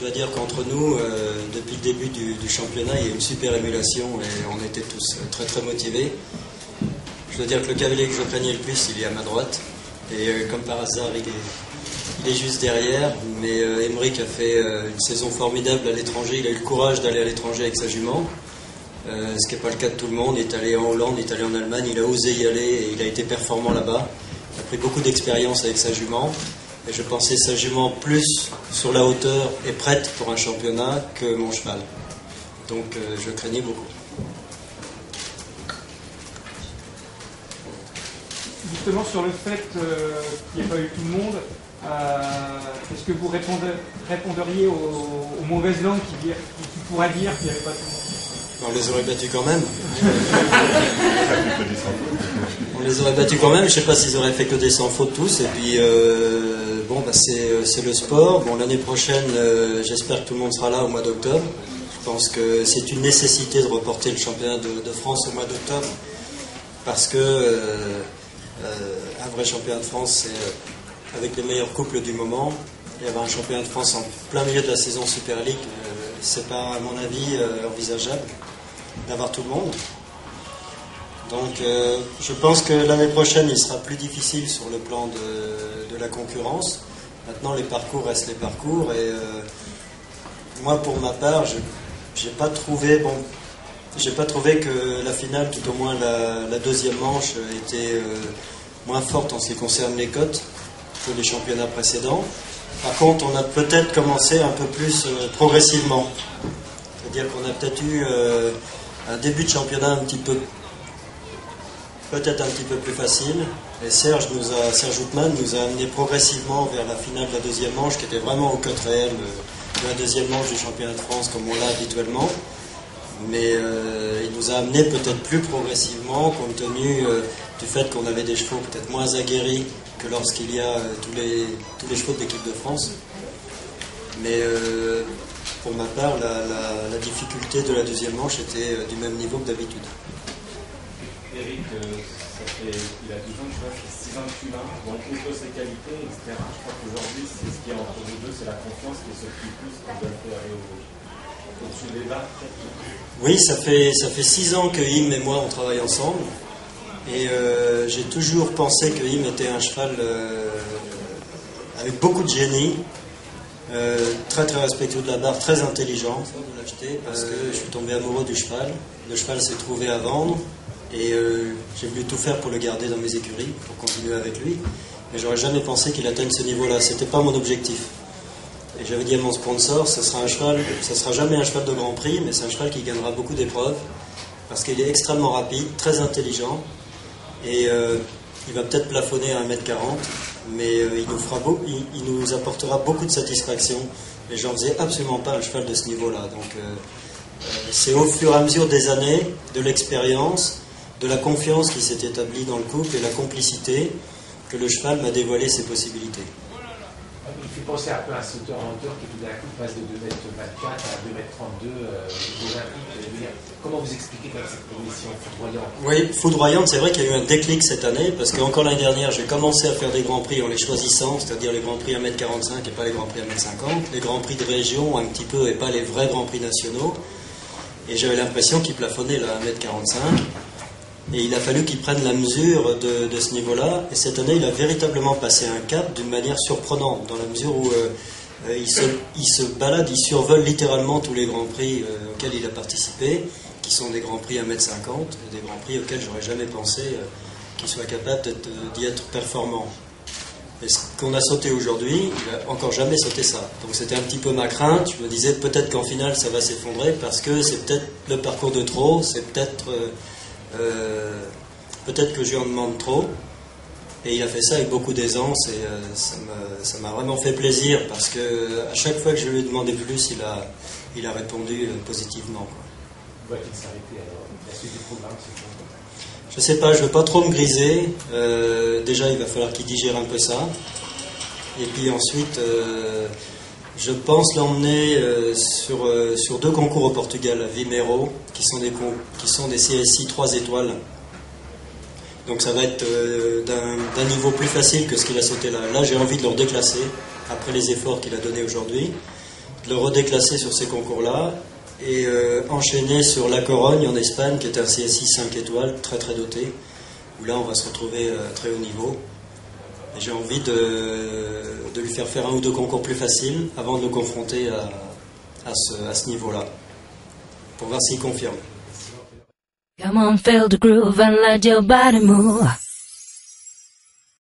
dois dire qu'entre nous, depuis le début du championnat, il y a une super émulation et on était tous très très motivés. Je dois dire que le cavalier que je craignais le plus, il est à ma droite. Et comme par hasard, il est juste derrière. Mais Aymeric a fait une saison formidable à l'étranger. Il a eu le courage d'aller à l'étranger avec sa jument. Ce qui n'est pas le cas de tout le monde. Il est allé en Hollande, il est allé en Allemagne. Il a osé y aller et il a été performant là-bas. Il a pris beaucoup d'expérience avec sa jument. Et je pensais sa jument plus sur la hauteur et prête pour un championnat que mon cheval. Donc je craignais beaucoup. Justement sur le fait qu'il n'y ait pas eu tout le monde, est-ce que vous réponderiez aux mauvaises langues qui pourraient dire qu'il n'y avait pas tout le monde? On les aurait battus quand même. On les aurait battus quand même. Je ne sais pas s'ils auraient fait que des sans faute tous. Et puis c'est le sport. Bon, l'année prochaine, j'espère que tout le monde sera là au mois d'octobre. Je pense que c'est une nécessité de reporter le championnat de France au mois d'octobre parce que un vrai championnat de France, c'est avec les meilleurs couples du moment. Et avoir un championnat de France en plein milieu de la saison Super League, c'est pas, à mon avis, envisageable d'avoir tout le monde. Donc je pense que l'année prochaine, il sera plus difficile sur le plan de la concurrence. Maintenant, les parcours restent les parcours. Et moi, pour ma part, j'ai pas trouvé que la finale, tout au moins la deuxième manche, était moins forte en ce qui concerne les cotes que les championnats précédents. Par contre, on a peut-être commencé un peu plus progressivement. C'est-à-dire qu'on a peut-être eu un début de championnat peut-être un petit peu plus facile. Et Serge Outman nous a amené progressivement vers la finale de la deuxième manche, qui était vraiment au cote réel de la deuxième manche du championnat de France, comme on l'a habituellement. Mais il nous a amené peut-être plus progressivement, compte tenu du fait qu'on avait des chevaux peut-être moins aguerris que lorsqu'il y a tous les chevaux de l'équipe de France. Mais pour ma part, la difficulté de la deuxième manche était du même niveau que d'habitude. Eric, il a 12 ans, ça fait 6 ans que tu l'as, donc outre ses qualités, etc. Je crois qu'aujourd'hui, c'est ce qui est entre vous deux, c'est la confiance qui se plie plus, qui doit faire aller au-dessus des barres. Oui, ça fait 6 ans que Im et moi on travaille ensemble. Et j'ai toujours pensé que Im était un cheval avec beaucoup de génie, très très respectueux de la barre, très intelligent de l'acheter parce que je suis tombé amoureux du cheval. Le cheval s'est trouvé à vendre et j'ai voulu tout faire pour le garder dans mes écuries, pour continuer avec lui. Mais j'aurais jamais pensé qu'il atteigne ce niveau-là. C'était pas mon objectif. Et j'avais dit à mon sponsor, ça sera jamais un cheval de Grand Prix, mais c'est un cheval qui gagnera beaucoup d'épreuves parce qu'il est extrêmement rapide, très intelligent. Et il va peut-être plafonner à 1m40, mais il nous apportera beaucoup de satisfaction. Et j'en faisais absolument pas un cheval de ce niveau-là. Donc c'est au fur et à mesure des années, de l'expérience, de la confiance qui s'est établie dans le couple et la complicité que le cheval m'a dévoilé ses possibilités. Il fait penser un peu à un sauteur en hauteur qui tout d'un coup passe de 2m24 à 2m32 olympique. Comment vous expliquez cette progression foudroyante? Oui, foudroyante, c'est vrai qu'il y a eu un déclic cette année, parce qu'encore l'année dernière, j'ai commencé à faire des grands prix en les choisissant, c'est-à-dire les grands prix 1m45 et pas les grands prix 1m50, les grands prix de région un petit peu et pas les vrais grands prix nationaux. Et j'avais l'impression qu'il plafonnait là à 1m45. Et il a fallu qu'il prenne la mesure de ce niveau-là. Et cette année, il a véritablement passé un cap d'une manière surprenante, dans la mesure où il se balade, il survole littéralement tous les grands prix auxquels il a participé, qui sont des grands prix 1m50, des grands prix auxquels j'aurais jamais pensé qu'il soit capable d'y être performant. Et ce qu'on a sauté aujourd'hui, il n'a encore jamais sauté ça. Donc c'était un petit peu ma crainte. Je me disais peut-être qu'en finale, ça va s'effondrer, parce que c'est peut-être le parcours de trop, c'est peut-être que je lui en demande trop. Et il a fait ça avec beaucoup d'aisance et ça m'a vraiment fait plaisir, parce que à chaque fois que je lui ai demandé plus, il a répondu positivement. Va-t-il s'arrêter alors? La suite du programme, c'est quoi? Je sais pas, je veux pas trop me griser. Déjà, il va falloir qu'il digère un peu ça. Et puis ensuite, je pense l'emmener sur 2 concours au Portugal, à Vimeiro, qui sont des CSI 3 étoiles. Donc ça va être d'un niveau plus facile que ce qu'il a sauté là. Là, j'ai envie de le redéclasser, après les efforts qu'il a donnés aujourd'hui. de le redéclasser sur ces concours-là et enchaîner sur La Corogne en Espagne, qui est un CSI 5 étoiles, très très doté, où là on va se retrouver à très haut niveau. Et j'ai envie de lui faire un ou deux concours plus faciles avant de le confronter à ce niveau-là, pour voir s'il confirme. Come on, feel the groove and let your body move.